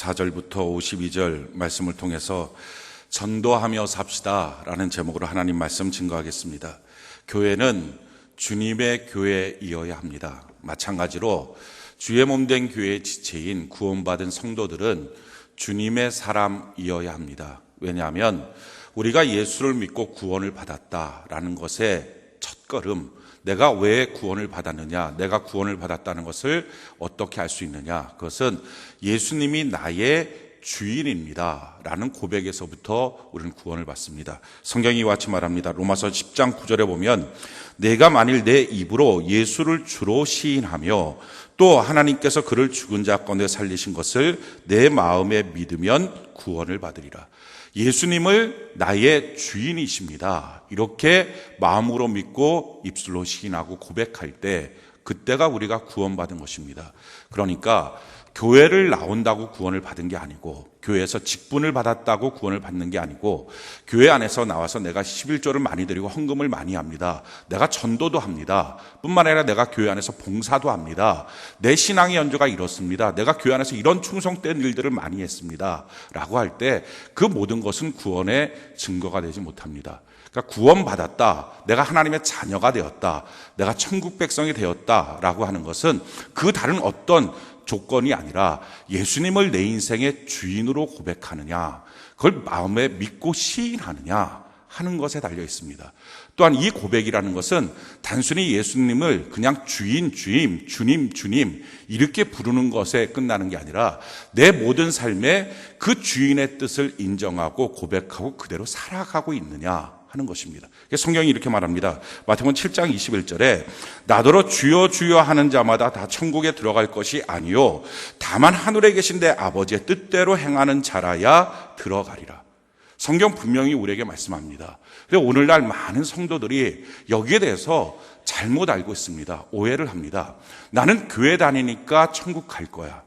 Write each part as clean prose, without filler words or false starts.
44절부터 52절 말씀을 통해서 전도하며 삽시다라는 제목으로 하나님 말씀 증거하겠습니다. 교회는 주님의 교회이어야 합니다. 마찬가지로 주의 몸된 교회의 지체인 구원받은 성도들은 주님의 사람이어야 합니다. 왜냐하면 우리가 예수를 믿고 구원을 받았다라는 것의 첫걸음, 내가 왜 구원을 받았느냐, 내가 구원을 받았다는 것을 어떻게 알 수 있느냐, 그것은 예수님이 나의 주인입니다 라는 고백에서부터 우리는 구원을 받습니다. 성경이 이와 같이 말합니다. 로마서 10장 9절에 보면 내가 만일 내 입으로 예수를 주로 시인하며 또 하나님께서 그를 죽은 자 가운데 살리신 것을 내 마음에 믿으면 구원을 받으리라. 예수님을 나의 주인이십니다, 이렇게 마음으로 믿고 입술로 시인하고 고백할 때 그때가 우리가 구원받은 것입니다. 그러니까 교회를 나온다고 구원을 받은 게 아니고, 교회에서 직분을 받았다고 구원을 받는 게 아니고, 교회 안에서 나와서 내가 11조를 많이 드리고 헌금을 많이 합니다, 내가 전도도 합니다, 뿐만 아니라 내가 교회 안에서 봉사도 합니다, 내 신앙의 연조가 이렇습니다, 내가 교회 안에서 이런 충성된 일들을 많이 했습니다 라고 할 때 그 모든 것은 구원의 증거가 되지 못합니다. 그러니까 구원받았다, 내가 하나님의 자녀가 되었다, 내가 천국 백성이 되었다라고 하는 것은 그 다른 어떤 조건이 아니라 예수님을 내 인생의 주인으로 고백하느냐, 그걸 마음에 믿고 시인하느냐 하는 것에 달려 있습니다. 또한 이 고백이라는 것은 단순히 예수님을 그냥 주님 이렇게 부르는 것에 끝나는 게 아니라 내 모든 삶에 그 주인의 뜻을 인정하고 고백하고 그대로 살아가고 있느냐 하는 것입니다. 성경이 이렇게 말합니다. 마태복음 7장 21절에 나더러 주여 주여 하는 자마다 다 천국에 들어갈 것이 아니요 다만 하늘에 계신 내 아버지의 뜻대로 행하는 자라야 들어가리라. 성경 분명히 우리에게 말씀합니다. 그래서 오늘날 많은 성도들이 여기에 대해서 잘못 알고 있습니다. 오해를 합니다. 나는 교회 다니니까 천국 갈 거야,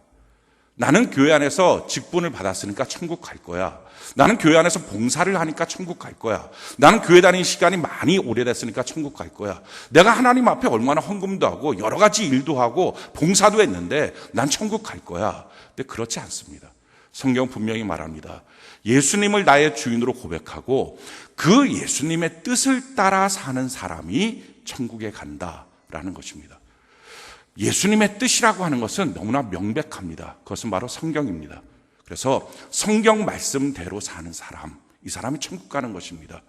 나는 교회 안에서 직분을 받았으니까 천국 갈 거야, 나는 교회 안에서 봉사를 하니까 천국 갈 거야, 나는 교회 다니는 시간이 많이 오래됐으니까 천국 갈 거야, 내가 하나님 앞에 얼마나 헌금도 하고 여러 가지 일도 하고 봉사도 했는데 난 천국 갈 거야. 근데 그렇지 않습니다. 성경 분명히 말합니다. 예수님을 나의 주인으로 고백하고 그 예수님의 뜻을 따라 사는 사람이 천국에 간다라는 것입니다. 예수님의 뜻이라고 하는 것은 너무나 명백합니다. 그것은 바로 성경입니다. 그래서 성경 말씀대로 사는 사람, 이 사람이 천국 가는 것입니다.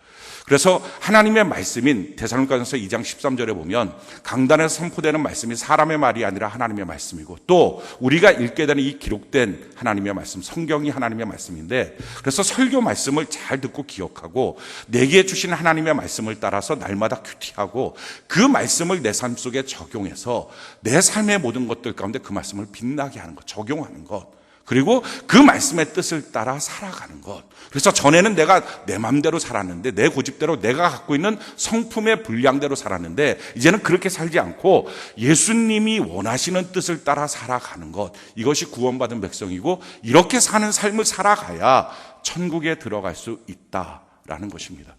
그래서 하나님의 말씀인 데살로니가전서 2장 13절에 보면 강단에서 선포되는 말씀이 사람의 말이 아니라 하나님의 말씀이고, 또 우리가 읽게 되는 이 기록된 하나님의 말씀, 성경이 하나님의 말씀인데, 그래서 설교 말씀을 잘 듣고 기억하고 내게 주신 하나님의 말씀을 따라서 날마다 큐티하고 그 말씀을 내 삶 속에 적용해서 내 삶의 모든 것들 가운데 그 말씀을 빛나게 하는 것, 적용하는 것, 그리고 그 말씀의 뜻을 따라 살아가는 것. 그래서 전에는 내가 내 마음대로 살았는데, 내 고집대로 내가 갖고 있는 성품의 분량대로 살았는데, 이제는 그렇게 살지 않고 예수님이 원하시는 뜻을 따라 살아가는 것, 이것이 구원받은 백성이고, 이렇게 사는 삶을 살아가야 천국에 들어갈 수 있다라는 것입니다.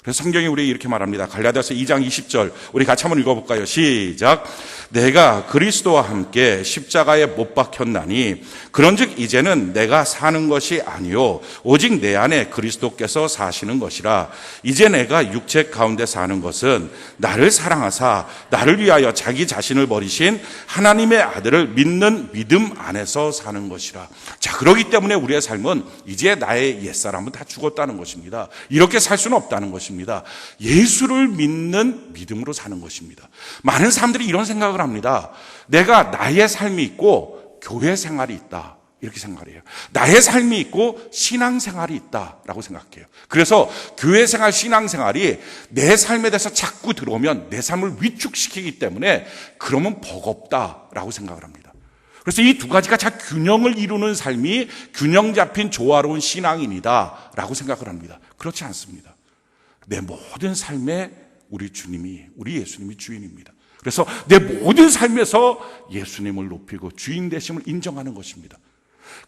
그래서 성경이 우리에게 이렇게 말합니다. 갈라디아서 2장 20절 우리 같이 한번 읽어볼까요? 시작. 내가 그리스도와 함께 십자가에 못 박혔나니 그런즉 이제는 내가 사는 것이 아니요 오직 내 안에 그리스도께서 사시는 것이라. 이제 내가 육체 가운데 사는 것은 나를 사랑하사 나를 위하여 자기 자신을 버리신 하나님의 아들을 믿는 믿음 안에서 사는 것이라. 자, 그렇기 때문에 우리의 삶은 이제 나의 옛사람은 다 죽었다는 것입니다. 이렇게 살 수는 없다는 것입니다. 예수를 믿는 믿음으로 사는 것입니다. 많은 사람들이 이런 생각을 합니다. 내가 나의 삶이 있고 교회 생활이 있다, 이렇게 생각해요. 나의 삶이 있고 신앙생활이 있다라고 생각해요. 그래서 교회 생활, 신앙생활이 내 삶에 대해서 자꾸 들어오면 내 삶을 위축시키기 때문에 그러면 버겁다라고 생각을 합니다. 그래서 이 두 가지가 잘 균형을 이루는 삶이 균형 잡힌 조화로운 신앙인이다 라고 생각을 합니다. 그렇지 않습니다. 내 모든 삶에 우리 예수님이 주인입니다. 그래서 내 모든 삶에서 예수님을 높이고 주인 되심을 인정하는 것입니다.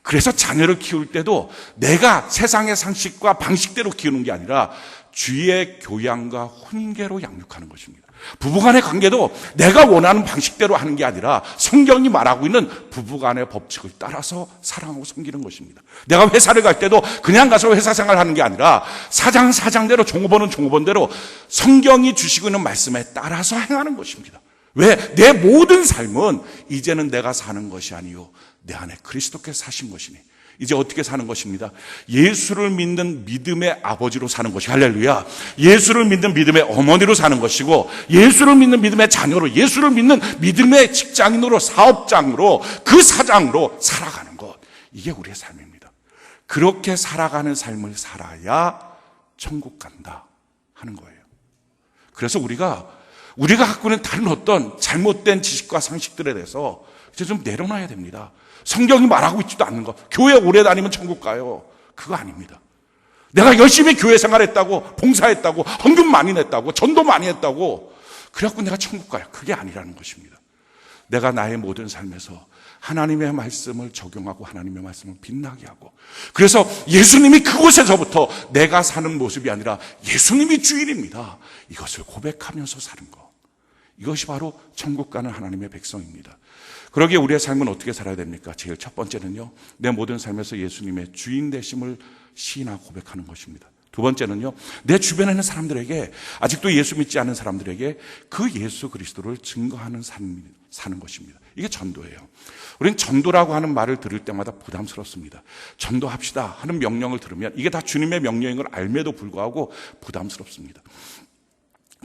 그래서 자녀를 키울 때도 내가 세상의 상식과 방식대로 키우는 게 아니라 주의 교양과 훈계로 양육하는 것입니다. 부부간의 관계도 내가 원하는 방식대로 하는 게 아니라 성경이 말하고 있는 부부간의 법칙을 따라서 사랑하고 섬기는 것입니다. 내가 회사를 갈 때도 그냥 가서 회사 생활하는 게 아니라 사장대로 종업원은 종업원대로 성경이 주시고 있는 말씀에 따라서 행하는 것입니다. 왜? 내 모든 삶은 이제는 내가 사는 것이 아니요 내 안에 그리스도께서 사신 것이니 이제 어떻게 사는 것입니다. 예수를 믿는 믿음의 아버지로 사는 것이 할렐루야. 예수를 믿는 믿음의 어머니로 사는 것이고 예수를 믿는 믿음의 자녀로 예수를 믿는 믿음의 직장인으로 사업장으로 그 사장으로 살아가는 것. 이게 우리의 삶입니다. 그렇게 살아가는 삶을 살아야 천국 간다 하는 거예요. 그래서 우리가 갖고 있는 다른 어떤 잘못된 지식과 상식들에 대해서 이제 좀 내려놔야 됩니다. 성경이 말하고 있지도 않는 것. 교회 오래 다니면 천국 가요. 그거 아닙니다. 내가 열심히 교회 생활했다고, 봉사했다고, 헌금 많이 냈다고, 전도 많이 했다고, 그래갖고 내가 천국 가요. 그게 아니라는 것입니다. 내가 나의 모든 삶에서 하나님의 말씀을 적용하고 하나님의 말씀을 빛나게 하고, 그래서 예수님이 그곳에서부터 내가 사는 모습이 아니라 예수님이 주인입니다. 이것을 고백하면서 사는 것. 이것이 바로 천국 가는 하나님의 백성입니다. 그러기에 우리의 삶은 어떻게 살아야 됩니까? 제일 첫 번째는요, 내 모든 삶에서 예수님의 주인 되심을 시인하고 고백하는 것입니다. 두 번째는요, 내 주변에 있는 사람들에게, 아직도 예수 믿지 않은 사람들에게 그 예수 그리스도를 증거하는 삶 사는 것입니다. 이게 전도예요. 우리는 전도라고 하는 말을 들을 때마다 부담스럽습니다. 전도합시다 하는 명령을 들으면 이게 다 주님의 명령인 걸 알매도 불구하고 부담스럽습니다.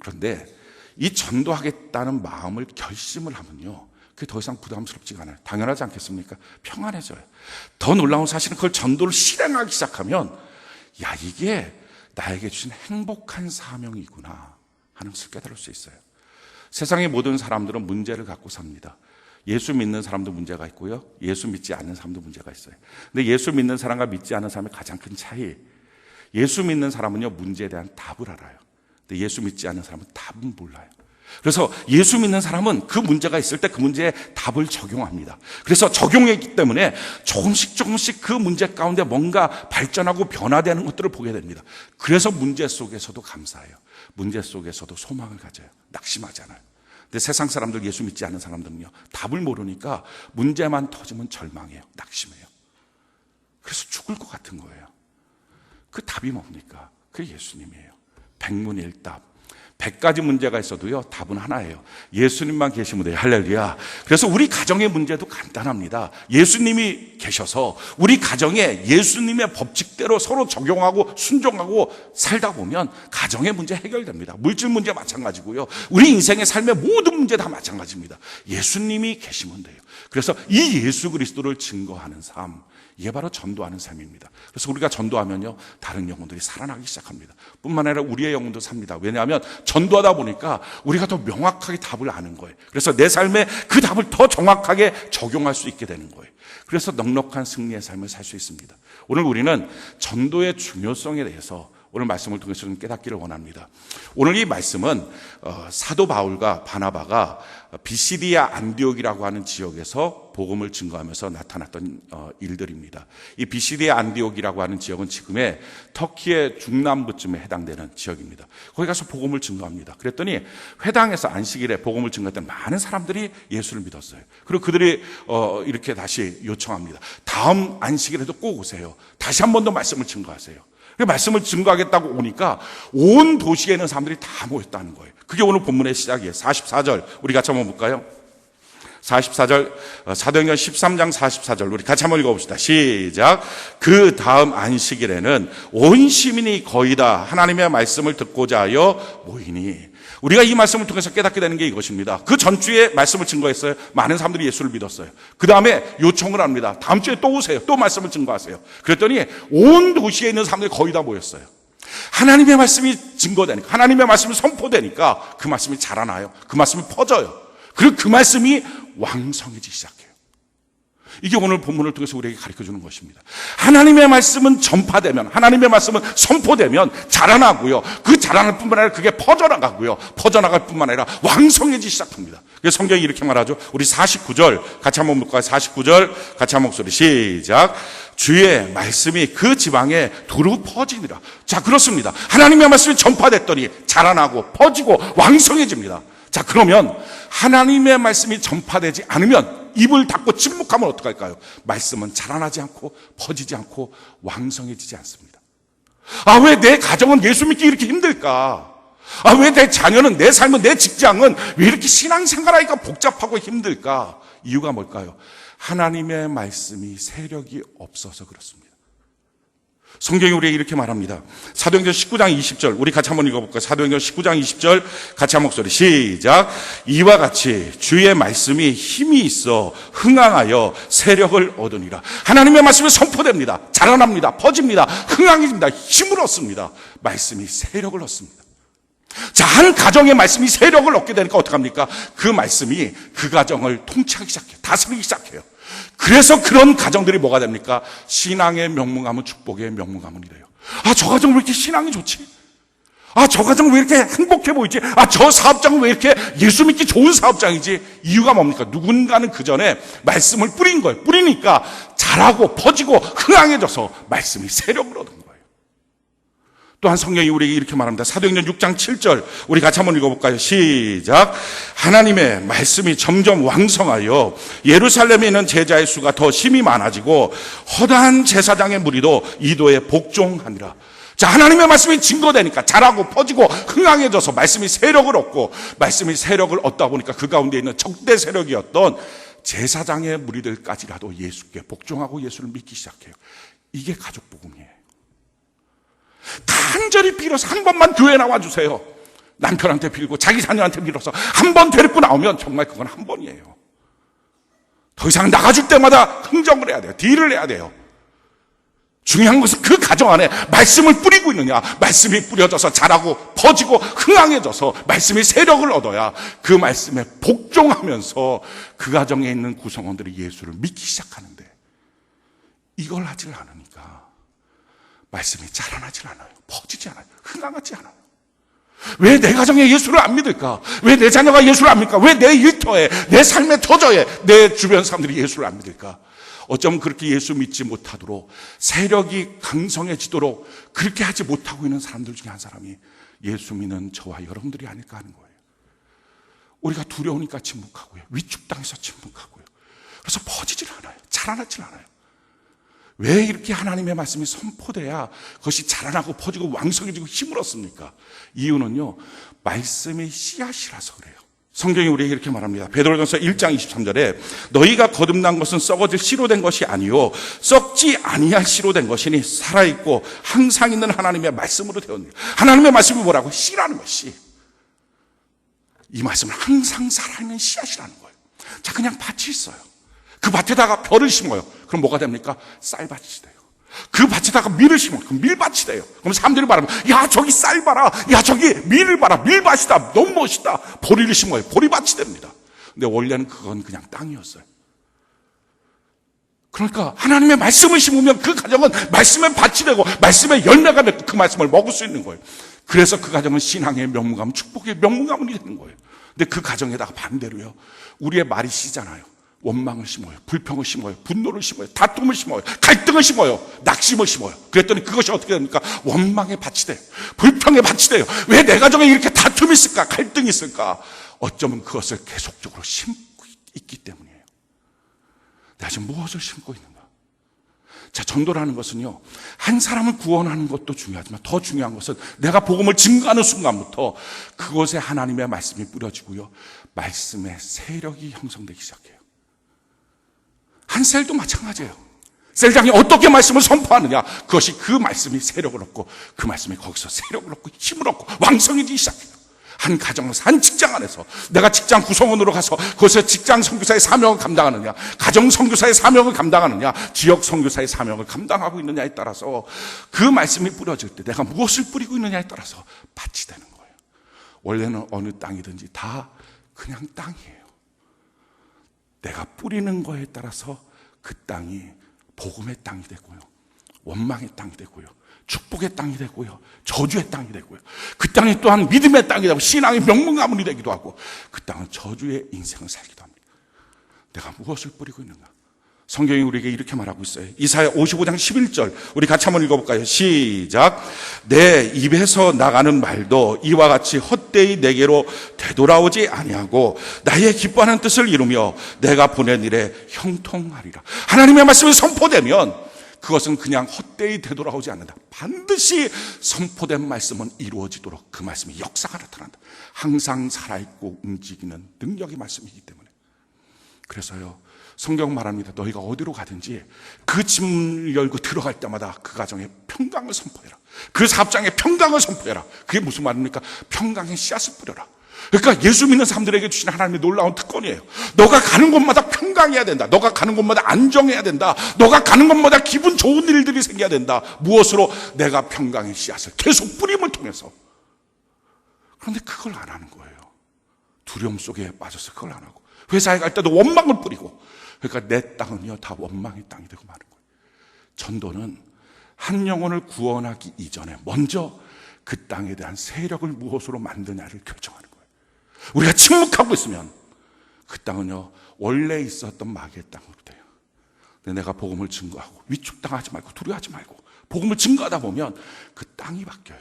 그런데 이 전도하겠다는 마음을 결심을 하면요, 그게 더 이상 부담스럽지가 않아요. 당연하지 않겠습니까? 평안해져요. 더 놀라운 사실은 그걸 전도를 실행하기 시작하면 야, 이게 나에게 주신 행복한 사명이구나 하는 것을 깨달을 수 있어요. 세상의 모든 사람들은 문제를 갖고 삽니다. 예수 믿는 사람도 문제가 있고요, 예수 믿지 않는 사람도 문제가 있어요. 근데 예수 믿는 사람과 믿지 않는 사람의 가장 큰 차이, 예수 믿는 사람은요, 문제에 대한 답을 알아요. 근데 예수 믿지 않는 사람은 답은 몰라요. 그래서 예수 믿는 사람은 그 문제가 있을 때 그 문제에 답을 적용합니다. 그래서 적용했기 때문에 조금씩 그 문제 가운데 뭔가 발전하고 변화되는 것들을 보게 됩니다. 그래서 문제 속에서도 감사해요. 문제 속에서도 소망을 가져요. 낙심하지 않아요. 근데 세상 사람들, 예수 믿지 않는 사람들은요, 답을 모르니까 문제만 터지면 절망해요. 낙심해요. 그래서 죽을 것 같은 거예요. 그 답이 뭡니까? 그게 예수님이에요. 백문일답. 100가지 문제가 있어도요, 답은 하나예요. 예수님만 계시면 돼요. 할렐루야. 그래서 우리 가정의 문제도 간단합니다. 예수님이 계셔서 우리 가정에 예수님의 법칙대로 서로 적용하고 순종하고 살다 보면 가정의 문제 해결됩니다. 물질 문제 마찬가지고요, 우리 인생의 삶의 모든 문제 다 마찬가지입니다. 예수님이 계시면 돼요. 그래서 이 예수 그리스도를 증거하는 삶, 이게 바로 전도하는 삶입니다. 그래서 우리가 전도하면요, 다른 영혼들이 살아나기 시작합니다. 뿐만 아니라 우리의 영혼도 삽니다. 왜냐하면 전도하다 보니까 우리가 더 명확하게 답을 아는 거예요. 그래서 내 삶에 그 답을 더 정확하게 적용할 수 있게 되는 거예요. 그래서 넉넉한 승리의 삶을 살 수 있습니다. 오늘 우리는 전도의 중요성에 대해서 오늘 말씀을 통해서 좀 깨닫기를 원합니다. 오늘 이 말씀은 사도 바울과 바나바가 비시디아 안디옥이라고 하는 지역에서 복음을 증거하면서 나타났던 일들입니다. 이 비시디아 안디옥이라고 하는 지역은 지금의 터키의 중남부쯤에 해당되는 지역입니다. 거기 가서 복음을 증거합니다. 그랬더니 회당에서 안식일에 복음을 증거했던 많은 사람들이 예수를 믿었어요. 그리고 그들이 이렇게 다시 요청합니다. 다음 안식일에도 꼭 오세요. 다시 한 번 더 말씀을 증거하세요. 말씀을 증거하겠다고 오니까 온 도시에 있는 사람들이 다 모였다는 거예요. 그게 오늘 본문의 시작이에요. 44절 우리 같이 한번 볼까요? 44절, 사도행전 13장 44절 우리 같이 한번 읽어봅시다. 시작. 그 다음 안식일에는 온 시민이 거의 다 하나님의 말씀을 듣고자 하여 모이니, 우리가 이 말씀을 통해서 깨닫게 되는 게 이것입니다. 그 전주에 말씀을 증거했어요. 많은 사람들이 예수를 믿었어요. 그 다음에 요청을 합니다. 다음 주에 또 오세요. 또 말씀을 증거하세요. 그랬더니 온 도시에 있는 사람들이 거의 다 모였어요. 하나님의 말씀이 증거되니까, 하나님의 말씀이 선포되니까 그 말씀이 자라나요. 그 말씀이 퍼져요. 그리고 그 말씀이 왕성해지기 시작해요. 이게 오늘 본문을 통해서 우리에게 가르쳐주는 것입니다. 하나님의 말씀은 전파되면, 하나님의 말씀은 선포되면 자라나고요. 그 자라날 뿐만 아니라 그게 퍼져나가고요. 퍼져나갈 뿐만 아니라 왕성해지기 시작합니다. 그래서 성경이 이렇게 말하죠. 우리 49절 같이 한번 볼까요? 49절 같이 한 목소리 시작. 주의 말씀이 그 지방에 두루 퍼지니라. 자, 그렇습니다. 하나님의 말씀이 전파됐더니 자라나고 퍼지고 왕성해집니다. 자, 그러면 하나님의 말씀이 전파되지 않으면, 입을 닫고 침묵하면 어떡할까요? 말씀은 자라나지 않고 퍼지지 않고 왕성해지지 않습니다. 아, 왜 내 가정은 예수 믿기 이렇게 힘들까? 아, 왜 내 자녀는, 내 삶은, 내 직장은 왜 이렇게 신앙생활하기가 복잡하고 힘들까? 이유가 뭘까요? 하나님의 말씀이 세력이 없어서 그렇습니다. 성경이 우리에게 이렇게 말합니다. 사도행전 19장 20절, 우리 같이 한번 읽어볼까요? 사도행전 19장 20절 같이 한 목소리 시작. 이와 같이 주의 말씀이 힘이 있어 흥황하여 세력을 얻으니라. 하나님의 말씀이 선포됩니다. 자라납니다. 퍼집니다. 흥황해집니다. 힘을 얻습니다. 말씀이 세력을 얻습니다. 자, 한 가정의 말씀이 세력을 얻게 되니까 어떡합니까? 그 말씀이 그 가정을 통치하기 시작해요. 다스리기 시작해요. 그래서 그런 가정들이 뭐가 됩니까? 신앙의 명문가문, 축복의 명문가문이 돼요. 아, 저 가정은 왜 이렇게 신앙이 좋지? 아, 저 가정은 왜 이렇게 행복해 보이지? 아, 저 사업장은 왜 이렇게 예수 믿기 좋은 사업장이지? 이유가 뭡니까? 누군가는 그 전에 말씀을 뿌린 거예요. 뿌리니까 자라고 퍼지고 흥황해져서 말씀이 세력을 얻은 거예요. 또한 성경이 우리에게 이렇게 말합니다. 사도행전 6장 7절 우리 같이 한번 읽어볼까요? 시작. 하나님의 말씀이 점점 왕성하여 예루살렘에 있는 제자의 수가 더 심히 많아지고 허다한 제사장의 무리도 이도에 복종하니라. 자, 하나님의 말씀이 증거되니까 자라고 퍼지고 흥황해져서 말씀이 세력을 얻고, 말씀이 세력을 얻다 보니까 그 가운데 있는 적대 세력이었던 제사장의 무리들까지라도 예수께 복종하고 예수를 믿기 시작해요. 이게 가족 복음이에요. 간절히 빌어서 한 번만 교회 나와주세요. 남편한테 빌고 자기 자녀한테 빌어서 한 번 데리고 나오면 정말 그건 한 번이에요. 더 이상 나가줄 때마다 흥정을 해야 돼요. 딜을 해야 돼요. 중요한 것은 그 가정 안에 말씀을 뿌리고 있느냐, 말씀이 뿌려져서 자라고 퍼지고 흥황해져서 말씀이 세력을 얻어야 그 말씀에 복종하면서 그 가정에 있는 구성원들이 예수를 믿기 시작하는데, 이걸 하질 않으니까 말씀이 자라나질 않아요. 퍼지지 않아요. 흥황하지 않아요. 왜 내 가정에 예수를 안 믿을까? 왜 내 자녀가 예수를 안 믿을까? 왜 내 일터에, 내 삶의 터저에 내 주변 사람들이 예수를 안 믿을까? 어쩌면 그렇게 예수 믿지 못하도록, 세력이 강성해지도록 그렇게 하지 못하고 있는 사람들 중에 한 사람이 예수 믿는 저와 여러분들이 아닐까 하는 거예요. 우리가 두려우니까 침묵하고요. 위축당해서 침묵하고요. 그래서 퍼지질 않아요. 자라나질 않아요. 왜 이렇게 하나님의 말씀이 선포돼야 그것이 자라나고 퍼지고 왕성해지고 힘을 얻습니까? 이유는요, 말씀의 씨앗이라서 그래요. 성경이 우리에게 이렇게 말합니다. 베드로전서 1장 23절에 너희가 거듭난 것은 썩어질 씨로 된 것이 아니요 썩지 아니할 씨로 된 것이니 살아있고 항상 있는 하나님의 말씀으로 되었느니라. 하나님의 말씀이 뭐라고? 씨라는 것이, 이 말씀은 항상 살아있는 씨앗이라는 거예요. 자, 그냥 밭이 있어요. 그 밭에다가 벼를 심어요. 그럼 뭐가 됩니까? 쌀밭이 돼요. 그 밭에다가 밀을 심어요. 그럼 밀밭이 돼요. 그럼 사람들이 말하면, 야, 저기 쌀 봐라. 야, 저기 밀을 봐라. 밀밭이다. 너무 멋있다. 보리를 심어요. 보리밭이 됩니다. 근데 원래는 그건 그냥 땅이었어요. 그러니까 하나님의 말씀을 심으면 그 가정은 말씀의 밭이 되고 말씀의 열매가 맺고 그 말씀을 먹을 수 있는 거예요. 그래서 그 가정은 신앙의 명문가문, 축복의 명문가문이 되는 거예요. 근데 그 가정에다가 반대로요, 우리의 말이 씨잖아요. 원망을 심어요. 불평을 심어요. 분노를 심어요. 다툼을 심어요. 갈등을 심어요. 낙심을 심어요. 그랬더니 그것이 어떻게 됩니까? 원망의 밭이 돼요. 불평의 밭이 돼요. 왜 내 가정에 이렇게 다툼이 있을까? 갈등이 있을까? 어쩌면 그것을 계속적으로 심고 있기 때문이에요. 내가 지금 무엇을 심고 있는가? 자, 전도라는 것은요, 한 사람을 구원하는 것도 중요하지만 더 중요한 것은 내가 복음을 증거하는 순간부터 그곳에 하나님의 말씀이 뿌려지고요, 말씀의 세력이 형성되기 시작해요. 한 셀도 마찬가지예요. 셀장이 어떻게 말씀을 선포하느냐, 그것이 그 말씀이 세력을 얻고 그 말씀이 거기서 세력을 얻고 힘을 얻고 왕성해지기 시작해요. 한 가정에서, 한 직장 안에서 내가 직장 구성원으로 가서 그것에 직장 선교사의 사명을 감당하느냐, 가정 선교사의 사명을 감당하느냐, 지역 선교사의 사명을 감당하고 있느냐에 따라서 그 말씀이 뿌려질 때 내가 무엇을 뿌리고 있느냐에 따라서 밭이 되는 거예요. 원래는 어느 땅이든지 다 그냥 땅이에요. 내가 뿌리는 거에 따라서 그 땅이 복음의 땅이 되고요, 원망의 땅이 되고요, 축복의 땅이 되고요, 저주의 땅이 되고요, 그 땅이 또한 믿음의 땅이 되고 신앙의 명문 가문이 되기도 하고, 그 땅은 저주의 인생을 살기도 합니다. 내가 무엇을 뿌리고 있는가? 성경이 우리에게 이렇게 말하고 있어요. 이사야 55장 11절 우리 같이 한번 읽어볼까요? 시작. 내 입에서 나가는 말도 이와 같이 헛되이 내게로 되돌아오지 아니하고 나의 기뻐하는 뜻을 이루며 내가 보낸 일에 형통하리라. 하나님의 말씀이 선포되면 그것은 그냥 헛되이 되돌아오지 않는다. 반드시 선포된 말씀은 이루어지도록 그 말씀이 역사가 나타난다. 항상 살아있고 움직이는 능력의 말씀이기 때문에. 그래서요, 성경 말합니다. 너희가 어디로 가든지 그 집 열고 들어갈 때마다 그 가정에 평강을 선포해라. 그 사업장에 평강을 선포해라. 그게 무슨 말입니까? 평강의 씨앗을 뿌려라. 그러니까 예수 믿는 사람들에게 주신 하나님의 놀라운 특권이에요. 너가 가는 곳마다 평강해야 된다. 너가 가는 곳마다 안정해야 된다. 너가 가는 곳마다 기분 좋은 일들이 생겨야 된다. 무엇으로? 내가 평강의 씨앗을 계속 뿌림을 통해서. 그런데 그걸 안 하는 거예요. 두려움 속에 빠져서 그걸 안 하고, 회사에 갈 때도 원망을 뿌리고. 그러니까 내 땅은요 다 원망의 땅이 되고 마는 거예요. 전도는 한 영혼을 구원하기 이전에 먼저 그 땅에 대한 세력을 무엇으로 만드냐를 결정하는 거예요. 우리가 침묵하고 있으면 그 땅은요 원래 있었던 마귀의 땅으로 돼요. 근데 내가 복음을 증거하고 위축당하지 말고 두려워하지 말고 복음을 증거하다 보면 그 땅이 바뀌어요.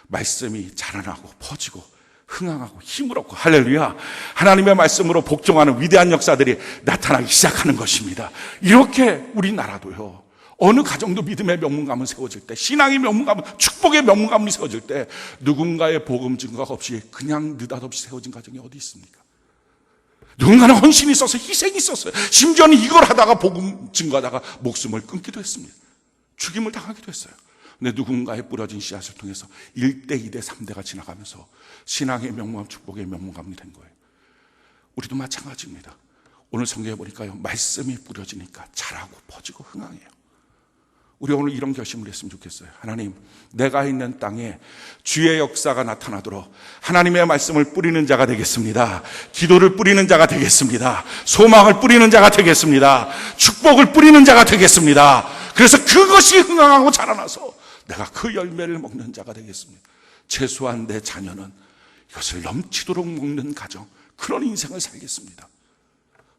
말씀이 자라나고 퍼지고 흥황하고 힘을 얻고, 할렐루야, 하나님의 말씀으로 복종하는 위대한 역사들이 나타나기 시작하는 것입니다. 이렇게 우리나라도요, 어느 가정도 믿음의 명문가문 세워질 때, 신앙의 명문가문, 축복의 명문가문이 세워질 때 누군가의 복음 증거가 없이 그냥 느닷없이 세워진 가정이 어디 있습니까? 누군가는 헌신이 있어서 희생이 있었어요. 심지어는 이걸 하다가 복음 증거하다가 목숨을 끊기도 했습니다. 죽임을 당하기도 했어요. 근데 누군가의 뿌려진 씨앗을 통해서 1대, 2대, 3대가 지나가면서 신앙의 명문가문, 축복의 명문가문이 된 거예요. 우리도 마찬가지입니다. 오늘 성경에 보니까요, 말씀이 뿌려지니까 자라고 퍼지고 흥황해요. 우리 오늘 이런 결심을 했으면 좋겠어요. 하나님, 내가 있는 땅에 주의 역사가 나타나도록 하나님의 말씀을 뿌리는 자가 되겠습니다. 기도를 뿌리는 자가 되겠습니다. 소망을 뿌리는 자가 되겠습니다. 축복을 뿌리는 자가 되겠습니다. 그래서 그것이 흥황하고 자라나서 내가 그 열매를 먹는 자가 되겠습니다. 최소한 내 자녀는 이것을 넘치도록 먹는 가정, 그런 인생을 살겠습니다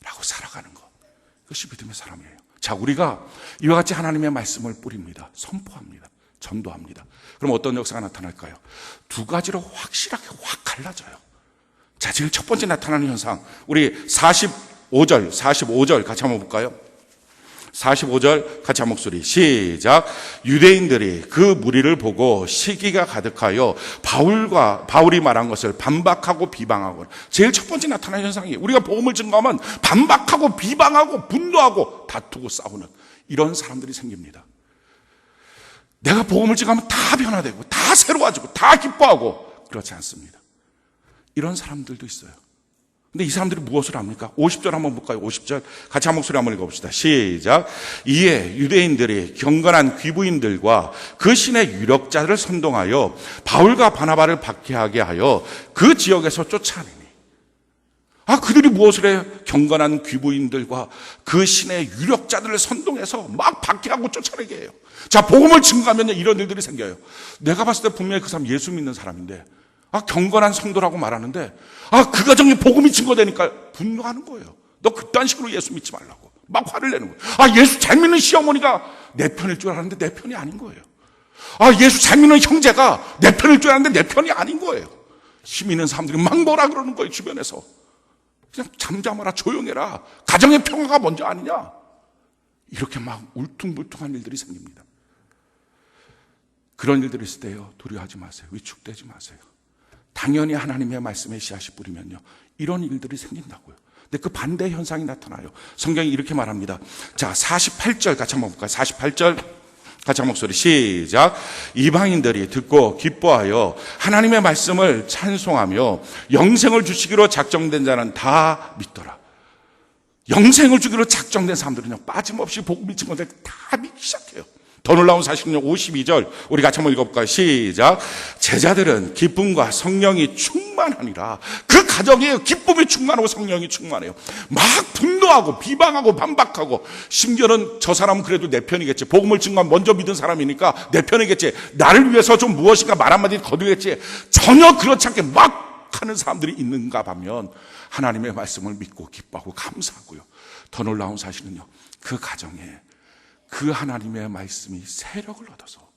라고 살아가는 것, 그것이 믿음의 사람이에요. 자, 우리가 이와 같이 하나님의 말씀을 뿌립니다. 선포합니다. 전도합니다. 그럼 어떤 역사가 나타날까요? 두 가지로 확실하게 확 갈라져요. 자, 제일 첫 번째 나타나는 현상, 우리 45절 같이 한번 볼까요? 45절 같이 한 목소리 시작. 유대인들이 그 무리를 보고 시기가 가득하여 바울이 말한 것을 반박하고 비방하고. 제일 첫 번째 나타나는 현상이에요. 우리가 복음을 증거하면 반박하고 비방하고 분노하고 다투고 싸우는 이런 사람들이 생깁니다. 내가 복음을 증거하면 다 변화되고 다 새로워지고 다 기뻐하고, 그렇지 않습니다. 이런 사람들도 있어요. 근데 이 사람들이 무엇을 합니까? 50절 한번 볼까요? 50절 같이 한 목소리 한번 읽어봅시다. 시작. 이에 유대인들이 경건한 귀부인들과 그 신의 유력자를 선동하여 바울과 바나바를 박해하게 하여 그 지역에서 쫓아내니. 그들이 무엇을 해요? 경건한 귀부인들과 그 신의 유력자들을 선동해서 막 박해하고 쫓아내게 해요. 자, 복음을 증거하면 이런 일들이 생겨요. 내가 봤을 때 분명히 그 사람 예수 믿는 사람인데, 경건한 성도라고 말하는데, 그 가정에 복음이 증거되니까 분노하는 거예요. 너 그딴 식으로 예수 믿지 말라고. 막 화를 내는 거예요. 예수 잘 믿는 시어머니가 내 편일 줄 알았는데 내 편이 아닌 거예요. 예수 잘 믿는 형제가 내 편일 줄 알았는데 내 편이 아닌 거예요. 힘 있는 사람들이 막 뭐라 그러는 거예요, 주변에서. 그냥 잠잠하라, 조용해라. 가정의 평화가 먼저 아니냐. 이렇게 막 울퉁불퉁한 일들이 생깁니다. 그런 일들이 있을 때요, 두려워하지 마세요. 위축되지 마세요. 당연히 하나님의 말씀에 씨앗이 뿌리면요, 이런 일들이 생긴다고요. 근데 그 반대 현상이 나타나요. 성경이 이렇게 말합니다. 자, 48절 같이 한번 볼까요? 48절 같이 한 목소리 시작. 이방인들이 듣고 기뻐하여 하나님의 말씀을 찬송하며 영생을 주시기로 작정된 자는 다 믿더라. 영생을 주기로 작정된 사람들은요, 빠짐없이 복음이 증거될 때 다 믿기 시작해요. 더 놀라운 사실은요, 52절 우리 같이 한번 읽어볼까요? 시작. 제자들은 기쁨과 성령이 충만하니라. 그 가정에 기쁨이 충만하고 성령이 충만해요. 막 분노하고 비방하고 반박하고, 심지어는 저 사람은 그래도 내 편이겠지, 복음을 증거한 먼저 믿은 사람이니까 내 편이겠지, 나를 위해서 좀 무엇인가 말 한마디 거두겠지, 전혀 그렇지 않게 막 하는 사람들이 있는가 하면 하나님의 말씀을 믿고 기뻐하고 감사하고요. 더 놀라운 사실은요, 그 가정에 그 하나님의 말씀이 세력을 얻어서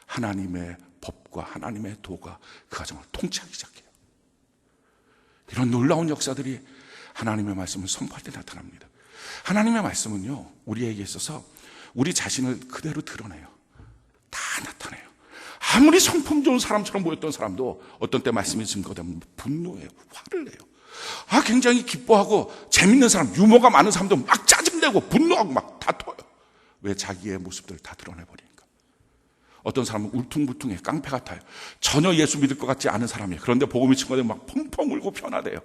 하나님의 법과 하나님의 도가 그 가정을 통치하기 시작해요. 이런 놀라운 역사들이 하나님의 말씀을 선포할 때 나타납니다. 하나님의 말씀은요, 우리에게 있어서 우리 자신을 그대로 드러내요. 다 나타내요. 아무리 성품 좋은 사람처럼 보였던 사람도 어떤 때 말씀이 증거되면 분노해요. 화를 내요. 굉장히 기뻐하고 재밌는 사람, 유머가 많은 사람도 막 짜증내고 분노하고 막 다퉈요. 왜? 자기의 모습들을 다 드러내버리니까. 어떤 사람은 울퉁불퉁해, 깡패 같아요. 전혀 예수 믿을 것 같지 않은 사람이에요. 그런데 복음이 증거되면 막 펑펑 울고 변화돼요.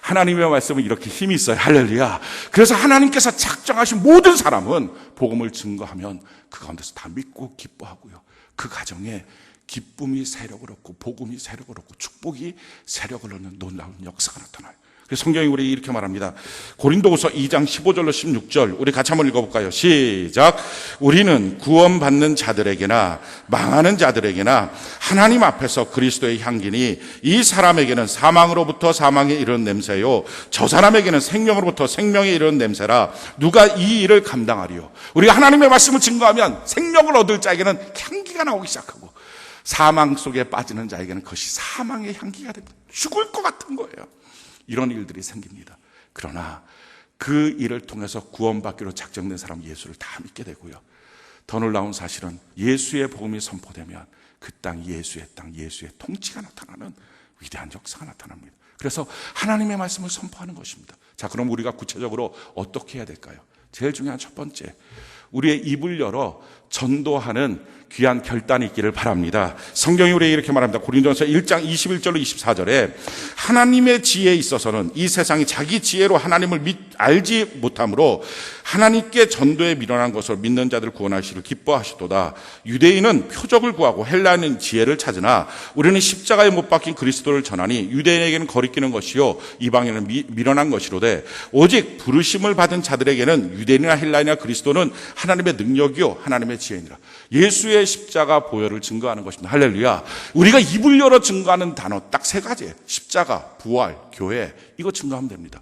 하나님의 말씀은 이렇게 힘이 있어요. 할렐루야. 그래서 하나님께서 작정하신 모든 사람은 복음을 증거하면 그 가운데서 다 믿고 기뻐하고요, 그 가정에 기쁨이 세력을 얻고 복음이 세력을 얻고 축복이 세력을 얻는 놀라운 역사가 나타나요. 그래서 성경이 우리 이렇게 말합니다. 고린도후서 2장 15절로 16절 우리 같이 한번 읽어볼까요? 시작. 우리는 구원받는 자들에게나 망하는 자들에게나 하나님 앞에서 그리스도의 향기니 이 사람에게는 사망으로부터 사망에 이르는 냄새요, 저 사람에게는 생명으로부터 생명에 이르는 냄새라. 누가 이 일을 감당하리요? 우리가 하나님의 말씀을 증거하면 생명을 얻을 자에게는 향기가 나오기 시작하고, 사망 속에 빠지는 자에게는 그것이 사망의 향기가 됩니다. 죽을 것 같은 거예요. 이런 일들이 생깁니다. 그러나 그 일을 통해서 구원받기로 작정된 사람 예수를 다 믿게 되고요. 더 놀라운 사실은 예수의 복음이 선포되면 그 땅, 예수의 땅, 예수의 통치가 나타나는 위대한 역사가 나타납니다. 그래서 하나님의 말씀을 선포하는 것입니다. 자, 그럼 우리가 구체적으로 어떻게 해야 될까요? 제일 중요한 첫 번째, 우리의 입을 열어 전도하는 귀한 결단이 있기를 바랍니다. 성경이 우리에게 이렇게 말합니다. 고린도전서 1장 21절로 24절에 하나님의 지혜에 있어서는 이 세상이 자기 지혜로 하나님을 알지 못하므로 하나님께 전도에 미련한 것을 믿는 자들 구원하시기를 기뻐하시도다. 유대인은 표적을 구하고 헬라인은 지혜를 찾으나 우리는 십자가에 못 박힌 그리스도를 전하니 유대인에게는 거리끼는 것이요 이방인은 미련한 것이로되 오직 부르심을 받은 자들에게는 유대인이나 헬라인이나 그리스도는 하나님의 능력이요 하나님의 지혜니라. 예수의 십자가 보혈을 증거하는 것입니다. 할렐루야. 우리가 입을 열어 증거하는 단어 딱 세 가지예요. 십자가, 부활, 교회, 이거 증거하면 됩니다.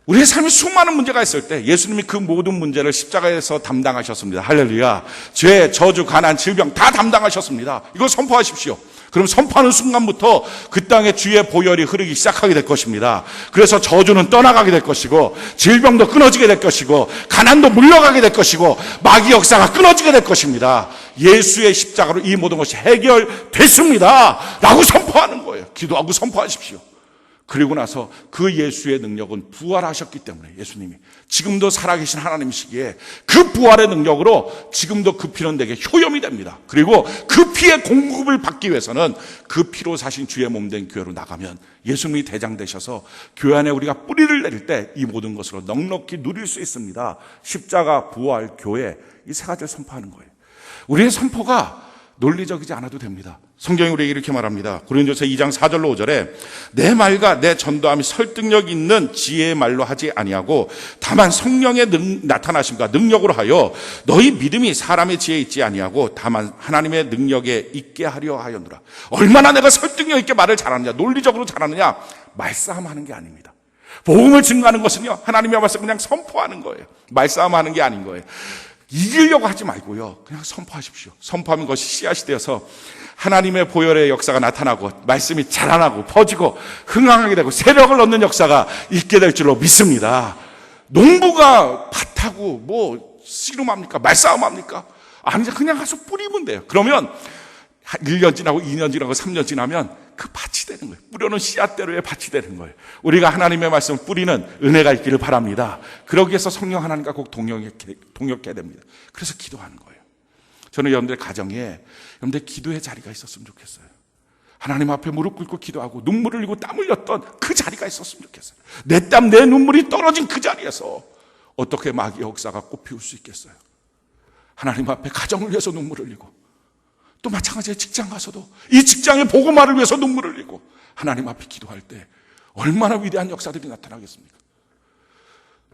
우리의 삶에 수많은 문제가 있을 때 예수님이 그 모든 문제를 십자가에서 담당하셨습니다. 할렐루야. 죄, 저주, 가난, 질병 다 담당하셨습니다. 이거 선포하십시오. 그럼 선포하는 순간부터 그 땅에 주의 보혈이 흐르기 시작하게 될 것입니다. 그래서 저주는 떠나가게 될 것이고, 질병도 끊어지게 될 것이고, 가난도 물러가게 될 것이고, 마귀 역사가 끊어지게 될 것입니다. 예수의 십자가로 이 모든 것이 해결됐습니다 라고 선포하는 거예요. 기도하고 선포하십시오. 그리고 나서 그 예수의 능력은 부활하셨기 때문에 예수님이 지금도 살아계신 하나님이시기에 그 부활의 능력으로 지금도 그 피는 내게 효염이 됩니다. 그리고 그 피의 공급을 받기 위해서는 그 피로 사신 주의 몸된 교회로 나가면 예수님이 대장 되셔서 교회 안에 우리가 뿌리를 내릴 때 이 모든 것으로 넉넉히 누릴 수 있습니다. 십자가, 부활, 교회, 이 세 가지를 선포하는 거예요. 우리의 선포가 논리적이지 않아도 됩니다. 성경이 우리에게 이렇게 말합니다. 고린도서 2장 4절로 5절에 내 말과 내 전도함이 설득력 있는 지혜의 말로 하지 아니하고 다만 성령의 나타나심과 능력으로 하여 너희 믿음이 사람의 지혜에 있지 아니하고 다만 하나님의 능력에 있게 하려 하였노라. 얼마나 내가 설득력 있게 말을 잘하느냐, 논리적으로 잘하느냐, 말싸움하는 게 아닙니다. 복음을 증거하는 것은요, 하나님의 말씀 그냥 선포하는 거예요. 말싸움하는 게 아닌 거예요. 이기려고 하지 말고요, 그냥 선포하십시오. 선포하면 그것이 씨앗이 되어서 하나님의 보혈의 역사가 나타나고 말씀이 자라나고 퍼지고 흥황하게 되고 세력을 얻는 역사가 있게 될 줄로 믿습니다. 농부가 밭하고 뭐 씨름합니까? 말싸움합니까? 아니죠. 그냥 가서 뿌리면 돼요. 그러면 1년 지나고 2년 지나고 3년 지나면 그 밭이 되는 거예요. 뿌려놓은 씨앗대로의 밭이 되는 거예요. 우리가 하나님의 말씀을 뿌리는 은혜가 있기를 바랍니다. 그러기 위해서 성령 하나님과 꼭 동역해야 됩니다. 그래서 기도하는 거예요. 저는 여러분들 가정에 여러분들 기도의 자리가 있었으면 좋겠어요. 하나님 앞에 무릎 꿇고 기도하고 눈물을 흘리고 땀 흘렸던 그 자리가 있었으면 좋겠어요. 내 땀, 내 눈물이 떨어진 그 자리에서 어떻게 마귀의 역사가 꽃피울 수 있겠어요? 하나님 앞에 가정을 위해서 눈물을 흘리고, 또 마찬가지로 직장 가서도 이 직장의 복음화를 위해서 눈물을 흘리고 하나님 앞에 기도할 때 얼마나 위대한 역사들이 나타나겠습니까?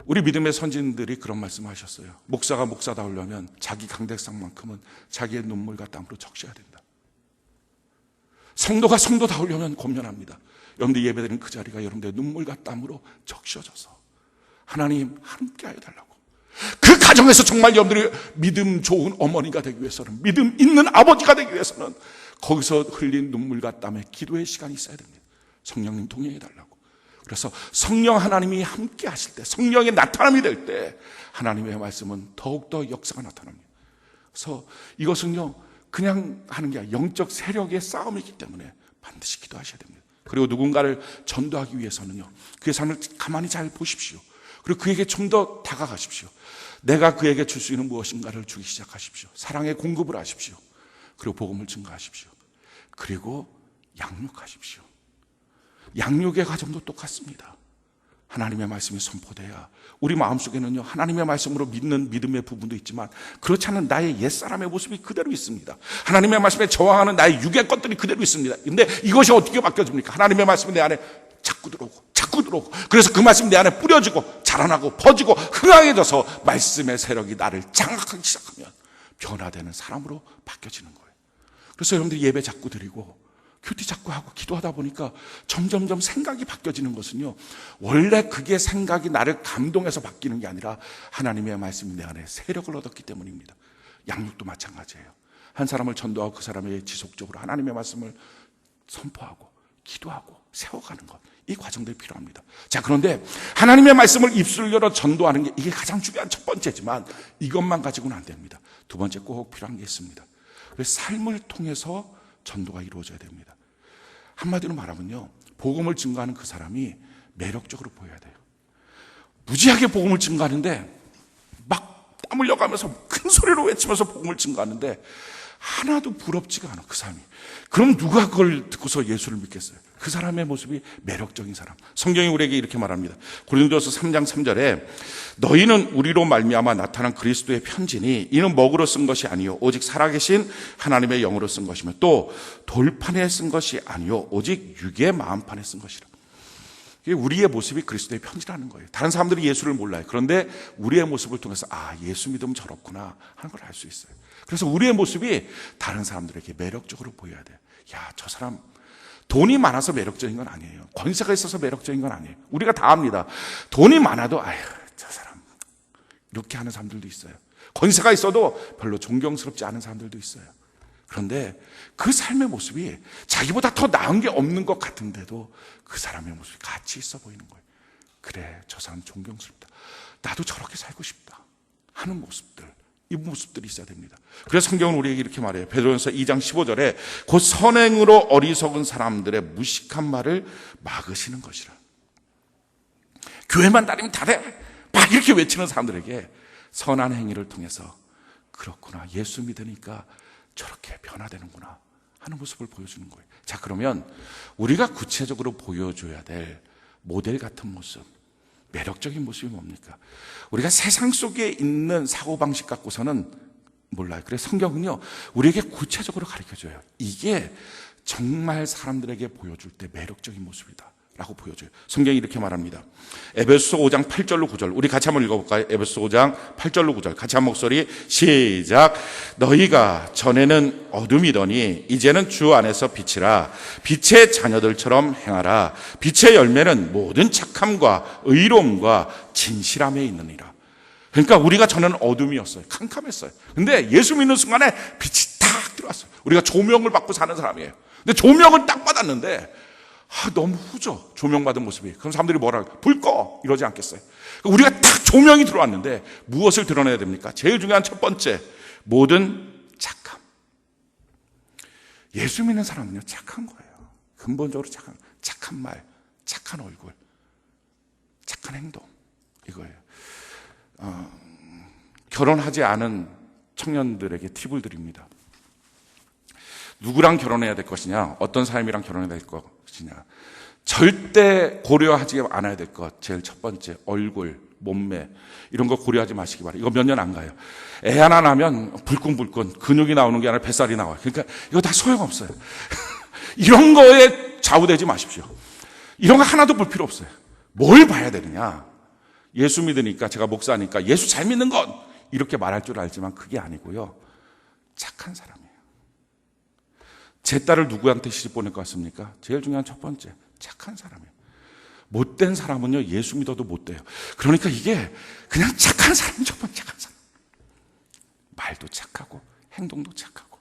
우리 믿음의 선진들이 그런 말씀을 하셨어요. 목사가 목사다우려면 자기 강대상만큼은 자기의 눈물과 땀으로 적셔야 된다. 성도가 성도다우려면 권면합니다. 여러분들 예배드리는 그 자리가 여러분들의 눈물과 땀으로 적셔져서 하나님 함께하여 달라고. 그 가정에서 정말 여러분들이 믿음 좋은 어머니가 되기 위해서는, 믿음 있는 아버지가 되기 위해서는 거기서 흘린 눈물과 땀에 기도의 시간이 있어야 됩니다. 성령님 동행해 달라고. 그래서 성령 하나님이 함께 하실 때, 성령의 나타남이 될 때 하나님의 말씀은 더욱더 역사가 나타납니다. 그래서 이것은요, 그냥 하는 게 아니라 영적 세력의 싸움이기 때문에 반드시 기도하셔야 됩니다. 그리고 누군가를 전도하기 위해서는요, 그의 삶을 가만히 잘 보십시오. 그리고 그에게 좀 더 다가가십시오. 내가 그에게 줄 수 있는 무엇인가를 주기 시작하십시오. 사랑의 공급을 하십시오. 그리고 복음을 증거하십시오. 그리고 양육하십시오. 양육의 과정도 똑같습니다. 하나님의 말씀이 선포돼야 우리 마음속에는요, 하나님의 말씀으로 믿는 믿음의 부분도 있지만 그렇지 않은 나의 옛사람의 모습이 그대로 있습니다. 하나님의 말씀에 저항하는 나의 육의 것들이 그대로 있습니다. 근데 이것이 어떻게 바뀌어집니까? 하나님의 말씀이 내 안에 자꾸 들어오고 그래서 그 말씀이 내 안에 뿌려지고 자라나고 퍼지고 흥황해져서 말씀의 세력이 나를 장악하기 시작하면 변화되는 사람으로 바뀌어지는 거예요. 그래서 여러분들이 예배 자꾸 드리고 큐티 자꾸 하고 기도하다 보니까 점점점 생각이 바뀌어지는 것은요, 원래 그게 생각이 나를 감동해서 바뀌는 게 아니라 하나님의 말씀이 내 안에 세력을 얻었기 때문입니다. 양육도 마찬가지예요. 한 사람을 전도하고 그 사람에게 지속적으로 하나님의 말씀을 선포하고 기도하고 세워가는 것, 이 과정들이 필요합니다. 자, 그런데 하나님의 말씀을 입술을 열어 전도하는 게 이게 가장 중요한 첫 번째지만 이것만 가지고는 안 됩니다. 두 번째 꼭 필요한 게 있습니다. 그래서 삶을 통해서 전도가 이루어져야 됩니다. 한마디로 말하면요, 복음을 증거하는 그 사람이 매력적으로 보여야 돼요. 무지하게 복음을 증거하는데 막 땀 흘려가면서 큰 소리로 외치면서 복음을 증거하는데 하나도 부럽지가 않아, 그 사람이. 그럼 누가 그걸 듣고서 예수를 믿겠어요? 그 사람의 모습이 매력적인 사람. 성경이 우리에게 이렇게 말합니다. 고린도서 3장 3절에 너희는 우리로 말미암아 나타난 그리스도의 편지니 이는 먹으로 쓴 것이 아니요 오직 살아계신 하나님의 영으로 쓴 것이며 또 돌판에 쓴 것이 아니요 오직 육의 마음판에 쓴 것이라. 우리의 모습이 그리스도의 편지라는 거예요. 다른 사람들이 예수를 몰라요. 그런데 우리의 모습을 통해서 예수 믿으면 저렇구나 하는 걸 알 수 있어요. 그래서 우리의 모습이 다른 사람들에게 매력적으로 보여야 돼요. 야, 저 사람 돈이 많아서 매력적인 건 아니에요. 권세가 있어서 매력적인 건 아니에요. 우리가 다 압니다. 돈이 많아도 저 사람 이렇게 하는 사람들도 있어요. 권세가 있어도 별로 존경스럽지 않은 사람들도 있어요. 그런데 그 삶의 모습이 자기보다 더 나은 게 없는 것 같은데도 그 사람의 모습이 가치 있어 보이는 거예요. 그래, 저 사람 존경스럽다. 나도 저렇게 살고 싶다 하는 모습들, 이 모습들이 있어야 됩니다. 그래서 성경은 우리에게 이렇게 말해요. 베드로전서 2장 15절에 곧 선행으로 어리석은 사람들의 무식한 말을 막으시는 것이라. 교회만 다니면 다 돼, 막 이렇게 외치는 사람들에게 선한 행위를 통해서 그렇구나, 예수 믿으니까 저렇게 변화되는구나 하는 모습을 보여주는 거예요. 자, 그러면 우리가 구체적으로 보여줘야 될 모델 같은 모습, 매력적인 모습이 뭡니까? 우리가 세상 속에 있는 사고방식 갖고서는 몰라요. 그래서 성경은요, 우리에게 구체적으로 가르쳐줘요. 이게 정말 사람들에게 보여줄 때 매력적인 모습이다 라고 보여줘요. 성경이 이렇게 말합니다. 에베소서 5장 8절로 9절, 우리 같이 한번 읽어볼까요? 에베소서 5장 8절로 9절 같이 한 목소리 시작. 너희가 전에는 어둠이더니 이제는 주 안에서 빛이라. 빛의 자녀들처럼 행하라. 빛의 열매는 모든 착함과 의로움과 진실함에 있느니라. 그러니까 우리가 전에는 어둠이었어요. 캄캄했어요. 근데 예수 믿는 순간에 빛이 딱 들어왔어요. 우리가 조명을 받고 사는 사람이에요. 근데 조명을 딱 받았는데 너무 후져, 조명받은 모습이. 그럼 사람들이 뭐라 할까? 불 꺼! 이러지 않겠어요? 우리가 딱 조명이 들어왔는데 무엇을 드러내야 됩니까? 제일 중요한 첫 번째, 모든 착함. 예수 믿는 사람은요, 착한 거예요. 근본적으로 착한 말, 착한 얼굴, 착한 행동, 이거예요. 결혼하지 않은 청년들에게 팁을 드립니다. 누구랑 결혼해야 될 것이냐, 어떤 사람이랑 결혼해야 될 것이냐, 절대 고려하지 않아야 될 것, 제일 첫 번째, 얼굴, 몸매 이런 거 고려하지 마시기 바랍니다. 이거 몇 년 안 가요. 애 하나 나면 불끈불끈 근육이 나오는 게 아니라 뱃살이 나와요. 그러니까 이거 다 소용없어요. 이런 거에 좌우되지 마십시오. 이런 거 하나도 볼 필요 없어요. 뭘 봐야 되느냐? 예수 믿으니까, 제가 목사니까 예수 잘 믿는 것 이렇게 말할 줄 알지만 그게 아니고요. 착한 사람이에요. 제 딸을 누구한테 시집 보낼 것 같습니까? 제일 중요한 첫 번째, 착한 사람이에요. 못된 사람은요, 예수 믿어도 못 돼요. 그러니까 이게 그냥 착한 사람이 첫 번째, 착한 사람. 말도 착하고, 행동도 착하고,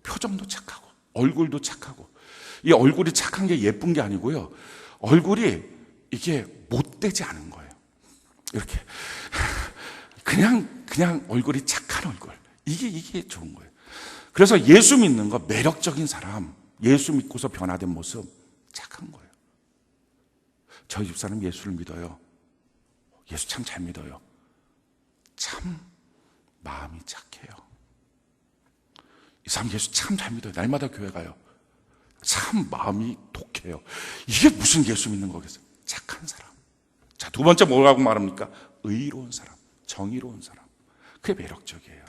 표정도 착하고, 얼굴도 착하고. 이 얼굴이 착한 게 예쁜 게 아니고요. 얼굴이 이게 못되지 않은 거예요. 이렇게. 그냥 얼굴이 착한 얼굴. 이게 좋은 거예요. 그래서 예수 믿는 거, 매력적인 사람, 예수 믿고서 변화된 모습, 착한 거예요. 저희 집사람 예수를 믿어요. 예수 참 잘 믿어요. 참 마음이 착해요. 이 사람 예수 참 잘 믿어요. 날마다 교회 가요. 참 마음이 독해요. 이게 무슨 예수 믿는 거겠어요? 착한 사람. 자, 두 번째 뭐라고 말합니까? 의로운 사람, 정의로운 사람. 그게 매력적이에요.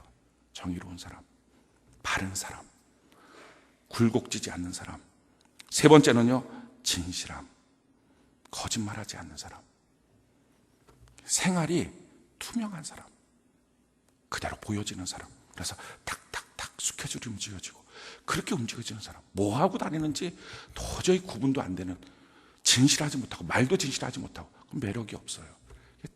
정의로운 사람, 바른 사람, 굴곡지지 않는 사람. 세 번째는요, 진실함. 거짓말하지 않는 사람. 생활이 투명한 사람. 그대로 보여지는 사람. 그래서 탁탁탁 스케줄이 움직여지고 그렇게 움직여지는 사람. 뭐 하고 다니는지 도저히 구분도 안 되는, 진실하지 못하고 말도 진실하지 못하고 그럼 매력이 없어요.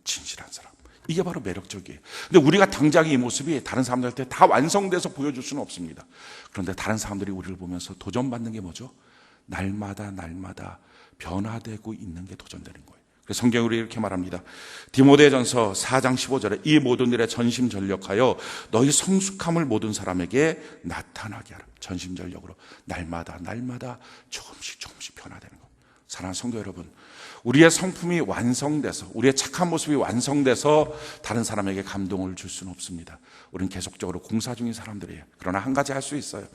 진실한 사람. 이게 바로 매력적이에요. 근데 우리가 당장 이 모습이 다른 사람들한테 다 완성돼서 보여줄 수는 없습니다. 그런데 다른 사람들이 우리를 보면서 도전받는 게 뭐죠? 날마다 변화되고 있는 게 도전되는 거예요. 그래서 성경이 우리 이렇게 말합니다. 디모데전서 4장 15절에 이 모든 일에 전심전력하여 너희 성숙함을 모든 사람에게 나타나게 하라. 전심전력으로 날마다 조금씩 변화되는 거예요. 사랑하는 성도 여러분, 우리의 성품이 완성돼서, 우리의 착한 모습이 완성돼서 다른 사람에게 감동을 줄 수는 없습니다. 우리는 계속적으로 공사 중인 사람들이에요. 그러나 한 가지 할 수 있어요.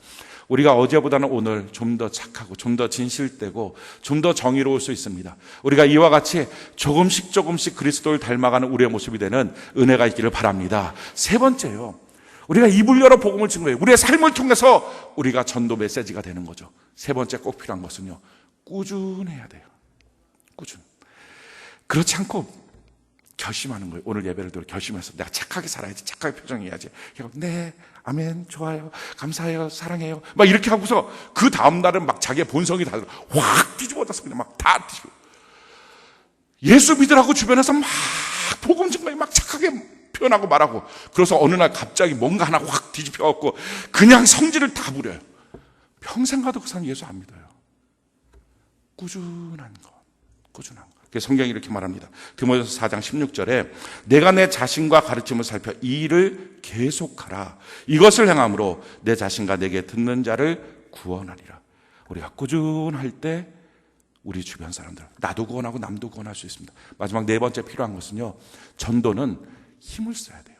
우리가 어제보다는 오늘 좀 더 착하고 좀 더 진실되고 좀 더 정의로울 수 있습니다. 우리가 이와 같이 조금씩 그리스도를 닮아가는 우리의 모습이 되는 은혜가 있기를 바랍니다. 세 번째요, 우리가 입을 열어 복음을 증거해요. 우리의 삶을 통해서 우리가 전도 메시지가 되는 거죠. 세 번째 꼭 필요한 것은요, 꾸준해야 돼요. 꾸준. 그렇지 않고 결심하는 거예요. 오늘 예배를 들어 결심해서 내가 착하게 살아야지, 착하게 표정해야지. 네, 아멘, 좋아요, 감사해요, 사랑해요, 막 이렇게 하고서 그 다음 날은 막 자기의 본성이 다 확 뒤집어져서 그냥 막 다 뒤집어. 예수 믿으라고 주변에서 막 복음 증거에 막 착하게 표현하고 말하고, 그래서 어느 날 갑자기 뭔가 하나 확 뒤집혀갖고 그냥 성질을 다 부려요. 평생 가도 그 사람 예수 안 믿어요. 꾸준한 것. 성경이 이렇게 말합니다. 디모데전서 4장 16절에 내가 내 자신과 가르침을 살펴 이 일을 계속하라. 이것을 행함으로 내 자신과 내게 듣는 자를 구원하리라. 우리가 꾸준할 때 우리 주변 사람들, 나도 구원하고 남도 구원할 수 있습니다. 마지막 네 번째 필요한 것은요, 전도는 힘을 써야 돼요.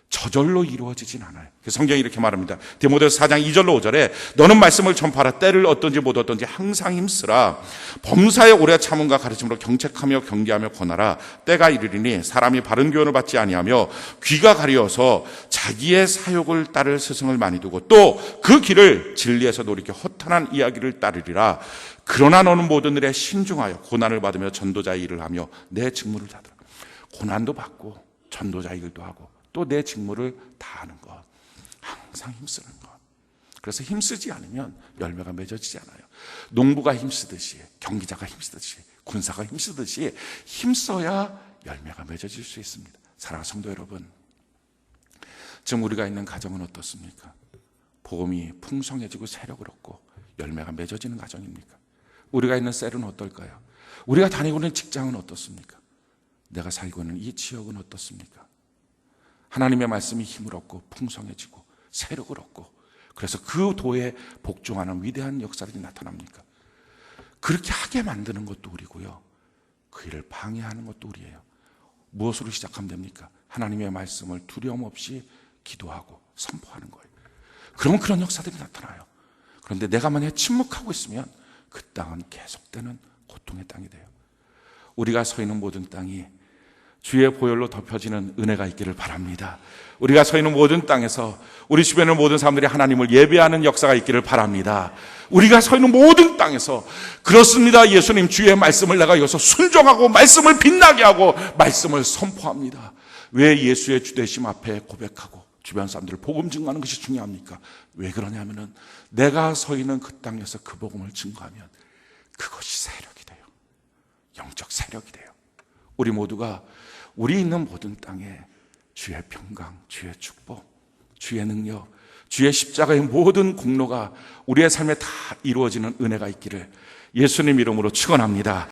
저절로 이루어지진 않아요. 성경이 이렇게 말합니다. 디모데전서 4장 2절로 5절에 너는 말씀을 전파하라. 때를 얻든지 못 얻든지 항상 힘쓰라. 범사에 오래 참음과 가르침으로 경책하며 경계하며 권하라. 때가 이르리니 사람이 바른 교훈을 받지 아니하며 귀가 가려서 자기의 사욕을 따를 스승을 많이 두고 또 그 길을 진리에서 돌이켜 허탄한 이야기를 따르리라. 그러나 너는 모든 일에 신중하여 고난을 받으며 전도자의 일을 하며 내 직무를 다하라. 고난도 받고 전도자의 일도 하고 또 내 직무를 다하는 것. 항상 힘쓰는 것. 그래서 힘쓰지 않으면 열매가 맺어지지 않아요. 농부가 힘쓰듯이, 경기자가 힘쓰듯이, 군사가 힘쓰듯이 힘써야 열매가 맺어질 수 있습니다. 사랑하는 성도 여러분, 지금 우리가 있는 가정은 어떻습니까? 복음이 풍성해지고 세력을 얻고 열매가 맺어지는 가정입니까? 우리가 있는 셀은 어떨까요? 우리가 다니고 있는 직장은 어떻습니까? 내가 살고 있는 이 지역은 어떻습니까? 하나님의 말씀이 힘을 얻고 풍성해지고 세력을 얻고, 그래서 그 도에 복종하는 위대한 역사들이 나타납니까? 그렇게 하게 만드는 것도 우리고요, 그 일을 방해하는 것도 우리예요. 무엇으로 시작하면 됩니까? 하나님의 말씀을 두려움 없이 기도하고 선포하는 거예요. 그러면 그런 역사들이 나타나요. 그런데 내가 만약에 침묵하고 있으면 그 땅은 계속되는 고통의 땅이 돼요. 우리가 서 있는 모든 땅이 주의 보혈로 덮여지는 은혜가 있기를 바랍니다. 우리가 서 있는 모든 땅에서 우리 주변의 모든 사람들이 하나님을 예배하는 역사가 있기를 바랍니다. 우리가 서 있는 모든 땅에서 그렇습니다. 예수님 주의 말씀을 내가 여기서 순종하고 말씀을 빛나게 하고 말씀을 선포합니다. 왜 예수의 주되심 앞에 고백하고 주변 사람들을 복음 증거하는 것이 중요합니까? 왜 그러냐면은 내가 서 있는 그 땅에서 그 복음을 증거하면 그것이 세력이 돼요. 영적 세력이 돼요. 우리 모두가 우리 있는 모든 땅에 주의 평강, 주의 축복, 주의 능력, 주의 십자가의 모든 공로가 우리의 삶에 다 이루어지는 은혜가 있기를 예수님 이름으로 축원합니다.